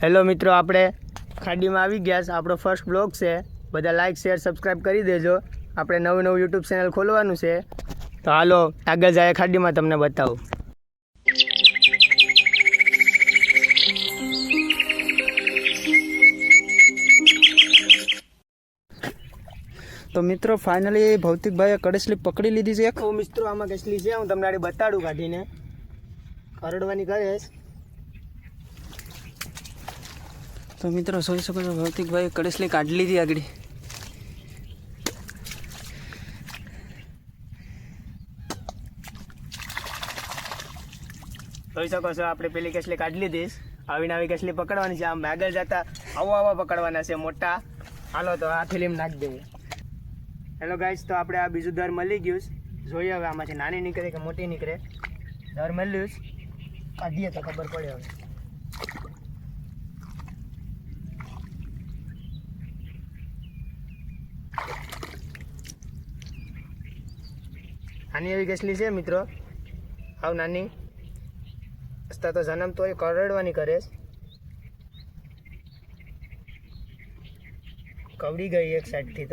Hello મિત્રો, આપણે ખાડીમાં આવી ગયા છે. આપણો ફર્સ્ટ બ્લોગ છે. બધા લાઈક શેર સબસ્ક્રાઈબ કરી દેજો. આપણે નવું યુટ્યુબ ચેનલ ખોલવાનું છે, તો હાલો આગળ જાય ખાડીમાં તમને બતાવું. તો મિત્રો ફાઇનલી ભૌતિકભાઈએ કડેસલી પકડી લીધી છે. તો મિત્રો આમાં કસલી છે, હું તમને આડી બતાડું કાઢીને. કરડવાની કરે છે. તો મિત્રો જોઈ શકો છો ભૌતિકભાઈએ કડેસલી કાઢી લીધી આગળ. જોઈ શકો છો આપણે પેલી કસલી કાઢી લીધી. આવીને આવી કસલી પકડવાની છે. આમ આગળ જતા આવા પકડવાના છે મોટા. હાલો તો આ ફિલ્મ નાખી દઈએ. હેલો ગાઈસ, તો આપણે આ બીજું દર મળી ગયું. જોઈએ હવે આમાંથી નાની નીકળે કે મોટી નીકળે. દર મળ્યું કાઢીએ તો ખબર પડે. હવે નાની એવી કસલી છે મિત્રો, હાવ નાની. રસ્તા તો જન્મ તો એ કરડવાની કરે. કવડી ગઈ એક સાઈડથી.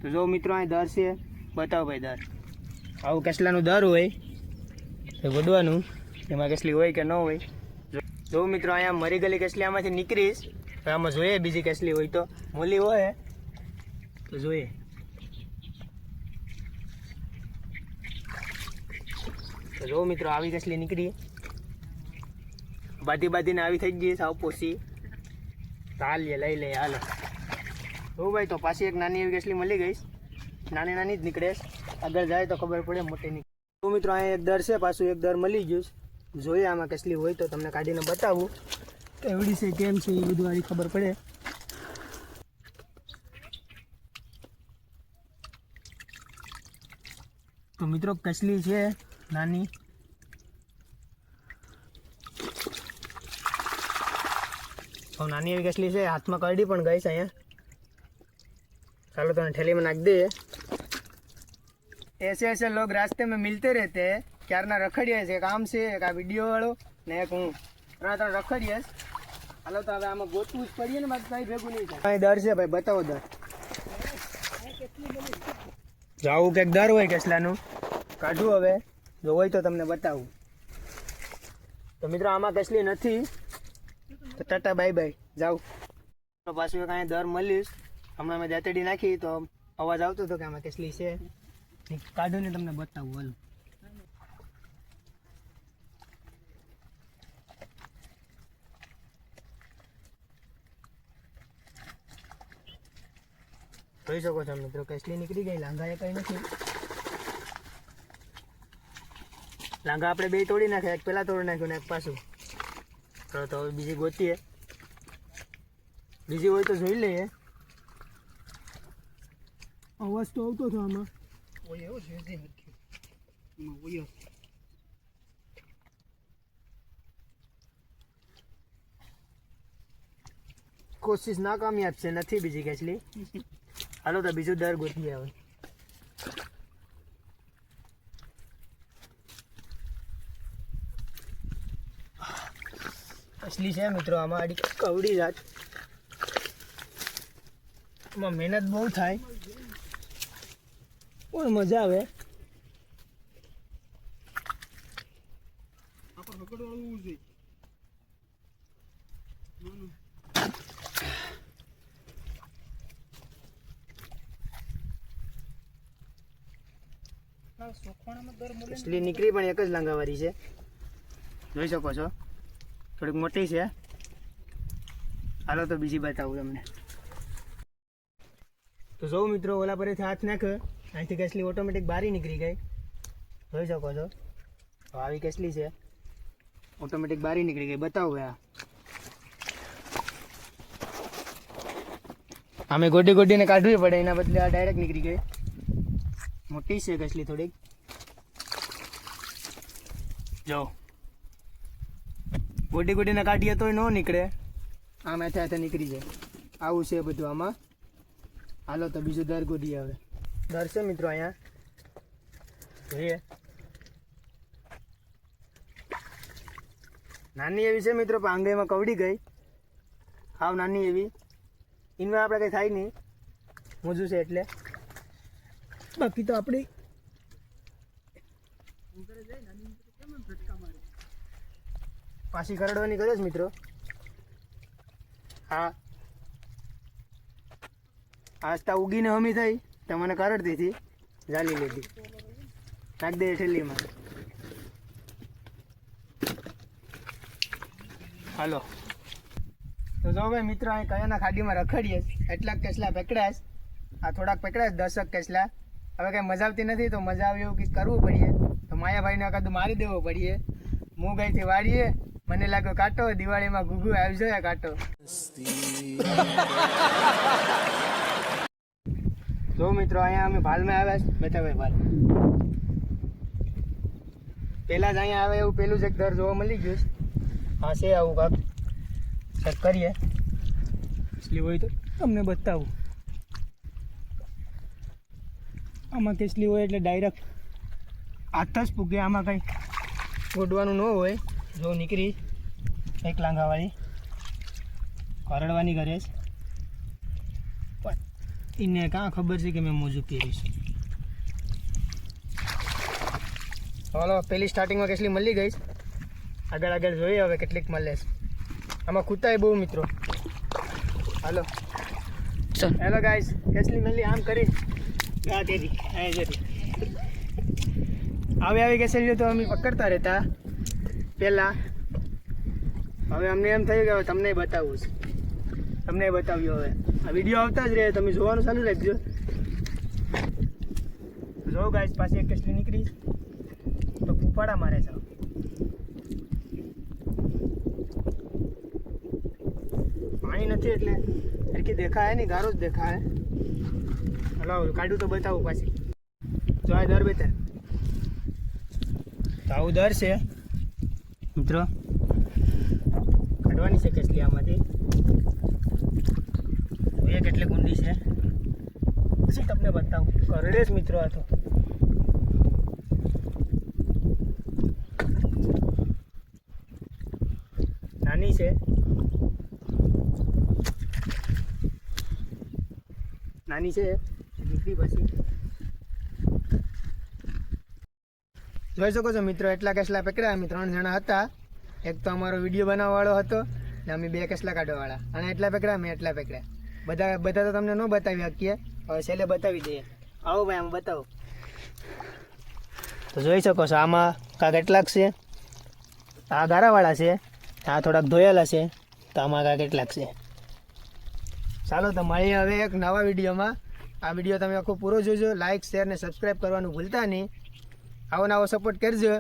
તો જો મિત્રો અહીં દર છે, બતાવો ભાઈ દર. આવું કસલાનું દર હોય તો ગોડવાનું, એમાં કસલી હોય કે ન હોય. જો મિત્રો અહીંયા મરી ગયેલી કસલી આમાંથી નીકળીશ તો આમાં જોઈએ બીજી કસલી હોય તો. મોલી હોય તો જોઈએ. તો જો મિત્રો આવી કસલી નીકળી. બાંધીને આવી થઈ ગઈ સાવ પોસી. ચાલીએ લઈ લઈએ હાલો. જો ભાઈ, તો પાછી એક નાની એવી કસલી મળી ગઈ. નાની જ નીકળે. આગળ જાય તો ખબર પડે મોટી નીકળે. તો મિત્રો અહીંયા એક દર છે, પાછું એક દર મળી ગયું. જોઈએ આમાં કસલી હોય તો તમને કાઢીને બતાવું કેવડી છે કેમ છે એ બધું આની ખબર પડે. તો મિત્રો કસલી છે નાની. નાની એવી કસલી છે, હાથમાં કરડી પણ ગઈ છે અહીંયા. ચાલો तो ठेली में नाख दे. ऐसे लोग रास्ते में मिलते रहते हैं. क्यारना रखड़िया है, एक आम से एक आ वीडियो वालों ने एक हूँ त्रण रखड़िया. हालो तो हमें आम गोतવું જ પડીએ ને, બાકી કઈ ભેગું નહીં થાય. દર છે ભાઈ, બતાવો દર. જાવું કંઈક દર હોય કસલાનું, કાઢું હવે. જો હોય તો તમને બતાવું. તો મિત્રો આમાં કસલી નથી તો ટાટા બાય બાય, જાઉં. તો પાછું એક અહીંયા દર મળીશ. હમણાં મેં દાંતડી નાખી તો અવાજ આવતો હતો કે આમાં કસલી છે. કાઢું ને તમને બતાવું. હાલો જોઈ શકો છો મિત્રો, કસલી નીકળી ગઈ. લાંઘા એ કઈ નથી. લાંઘા આપણે બે તોડી નાખ્યા. એક પેલા તોડી નાખ્યું ને એક પાછું. તો હવે બીજી ગોતીએ. બીજી હોય તો જોઈ લઈએ. અવાજ તો આવતો હતો આમાં. કોશિશ નાકામયાબ છે, નથી બીજી કસલી. હાલો તો બીજું દર ગોતીએ હવે. કસલી છે મિત્રો, આમાં આડી કવડી જાત. એમાં મહેનત બહુ થાય પણ મજા આવે. કસલી નીકળી પણ એક જ લાંગાવાળી છે, જોઈ શકો છો. થોડીક મોટી છે. હાલો તો બીજી બતાવું તમને. તો જો મિત્રો, ઓલા પરેથી હાથ નાખ, અહીંથી કસલી ઓટોમેટિક બારી નીકળી ગઈ. જોઈ શકો છો. આવી કસલી છે, ઓટોમેટિક બારી નીકળી ગઈ. બતાવો આ. આમે ગોડીને કાઢવી પડે, એના બદલે આ ડાયરેક્ટ નીકળી ગઈ. મોટી છે કસલી થોડીક. જો ગોડીને કાઢીએ તોય ન નીકળે. આમ હાથે નીકળી જાય. આવું છે બધું આમાં. હાલો તો બીજું દર ગોડીએ હવે. દર છે મિત્રો અહીંયા જોઈએ. નાની એવી છે મિત્રો, પણ આંગળીમાં કવડી ગઈ, હાવ નાની એવી. એમાં આપણે કંઈ થાય નહીં, મોજું છે એટલે. બાકી તો આપણી પાછી કરડવાની કરે છે મિત્રો. હા આસ્તા ઉગીને હમી થઈ તો મને કરડતી હતી, જાલી લીધી, નાખ દે ઠેલીમાં. હાલો તો જો ભાઈ મિત્રો, અહીં કયાના ખાડીમાં રખડીએ, એટલાક કેસલા પકડ્યા છે. આ થોડાક પકડ્યા 10 કેસલા. હવે કંઈ મજા આવતી નથી તો મજા આવે એવું કંઈક કરવું પડીએ. તો માયાભાઈને કદું મારી દેવો પડીએ. હું ગઈથી વાળીએ, મને લાગ્યો કાંટો, દિવાળીમાં ઘૂઘુ આવી જોઈએ કાંટો. જો મિત્રો, અહીંયા અમે ભાલમાં આવ્યા છે, બેઠા ભાઈ ભાલ. પહેલાં જ અહીંયા આવે એવું પેલું જ એક દર જોવા મળી ગયું છે. હા છે આવું કાક, ચેક કરીએ કેસલી હોય તો તમને બતાવું. આમાં કેસલી હોય એટલે ડાયરેક્ટ હાથ જ પૂગે, આમાં કંઈ ગોડવાનું ન હોય. જો નીકળી એક લાંઘાવાળી કરડવાની ઘરે છે, પણ એને કાં ખબર છે કે મેં મોજું પહેરીશ. ચાલો પહેલી સ્ટાર્ટિંગમાં કેસલી મળી ગઈ, આગળ આગળ જોઈએ હવે કેટલીક મળે છે. આમાં ખૂતાય બહુ મિત્રો. હાલો હેલો ગાઈસ, કેસલી મળી આમ કરી આવી કેસલીઓ તો અમે પકડતા રહેતા પહેલાં. હવે અમને એમ થયું કે હવે તમને બતાવવું છે, તમને બતાવ્યું. હવે આ વિડીયો આવતા જ રહે, તમે જોવાનું ચાલુ રાખજો. જો ગાઈસ, પાછી એક કેસલી નીકળી તો ફૂફાડા મારે છે. પાણી નથી એટલે સરખી દેખાય નહીં, ગારો જ દેખાય. હલો કાઢું તો બતાવું પાછી. જો આ દર બેતર તો આવું દર છે મિત્રો. કાઢવાની છે કેસલી આમાંથી, જોઈએ કેટલી ઊંડી છે પછી તમને બતાવું. કરડે જ મિત્રો આ તો. નાની છે, નાની છે, નીકળી પછી જોઈ શકો છો મિત્રો. એટલા કેસલા પકડ્યા અમે 3 જણા હતા. એક તો અમારો વિડીયો બનાવવાવાળો હતો ને અમે 2 કેસલા કાઢવાવાળા. અને એટલા પકડ્યા, મેં એટલા પકડ્યા. બધા તો તમને ન બતાવી શકીએ, હવે છેલ્લે બતાવી દઈએ. આવો ભાઈ, આમ બતાવો. તો જોઈ શકો છો આમાં કાં કેટલાક છે, આ ગારાવાળા છે, આ થોડાક ધોયેલા છે, તો આમાં કાં કેટલાક છે. ચાલો તો મળીએ હવે એક નવા વિડીયોમાં. આ વિડીયો તમે આખો પૂરો જોજો, લાઇક શેર ને સબસ્ક્રાઈબ કરવાનું ભૂલતા નહીં. આવો નવો સપોર્ટ કરજો.